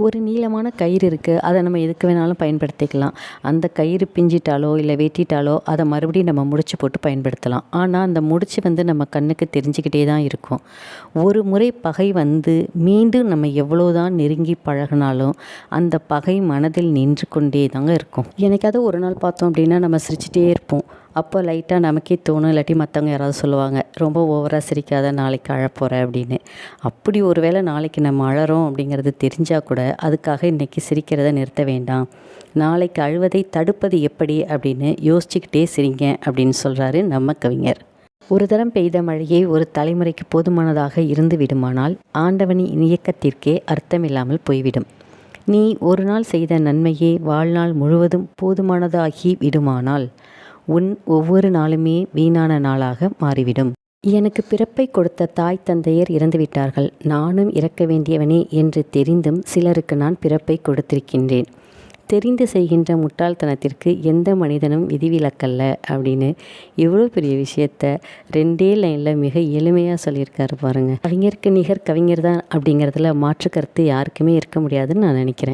ஒரு நீளமான கயிறு இருக்குது, அதை நம்ம எதுக்கு வேணாலும் பயன்படுத்திக்கலாம். அந்த கயிறு பிஞ்சிட்டாலோ இல்லை வெட்டிட்டாலோ அதை மறுபடியும் நம்ம முடிச்சு போட்டு பயன்படுத்தலாம். ஆனால் அந்த முடிச்சு நம்ம கண்ணுக்கு தெரிஞ்சுக்கிட்டே தான் இருக்கும். ஒரு முறை பகை மீண்டும் நம்ம எவ்வளோதான் நெருங்கி பழகினாலும் அந்த பகை மனதில் நின்று கொண்டே தாங்க இருக்கும். என்னைக்காவது ஒரு நாள் பார்த்தோம் அப்படின்னா நம்ம சிரிச்சிட்டே இருப்போம். அப்போ லைட்டாக நமக்கே தோணும், இல்லாட்டி மற்றவங்க யாராவது சொல்லுவாங்க, ரொம்ப ஓவராக சிரிக்காத, நாளைக்கு அழப்போகிற அப்படின்னு. அப்படி ஒரு வேளை நாளைக்கு நம்ம அழறோம் அப்படிங்கிறது தெரிஞ்சால் கூட அதுக்காக இன்றைக்கி சிரிக்கிறத நிறுத்த வேண்டாம். நாளைக்கு அழுவதை தடுப்பது எப்படி அப்படின்னு யோசிச்சுக்கிட்டே சிரிங்க அப்படின்னு சொல்கிறாரு நம்ம கவிஞர். ஒரு தரம் பெய்த மழையே ஒரு தலைமுறைக்கு போதுமானதாக இருந்து விடுமானால் ஆண்டவனின் இயக்கத்திற்கே அர்த்தமில்லாமல் போய்விடும். நீ ஒரு நாள் செய்த நன்மையே வாழ்நாள் முழுவதும் போதுமானதாகி விடுமானால் உன் ஒவ்வொரு நாளுமே வீணான நாளாக மாறிவிடும். எனக்கு பிறப்பை கொடுத்த தாய் தந்தையர் இறந்துவிட்டார்கள், நானும் இறக்க வேண்டியவனே என்று தெரிந்தும் சிலருக்கு நான் பிறப்பை கொடுத்திருக்கின்றேன். தெரிந்து செய்கின்ற முட்டாள்தனத்திற்கு எந்த மனிதனும் விதிவிலக்கல்ல அப்படின்னு எவ்வளோ பெரிய விஷயத்த 2 லைனில் மிக எளிமையாக சொல்லியிருக்காரு பாருங்கள். கவிஞருக்கு நிகர் கவிஞர் தான் அப்படிங்கிறதுல மாற்று கருத்து யாருக்குமே இருக்க முடியாதுன்னு நான் நினைக்கிறேன்.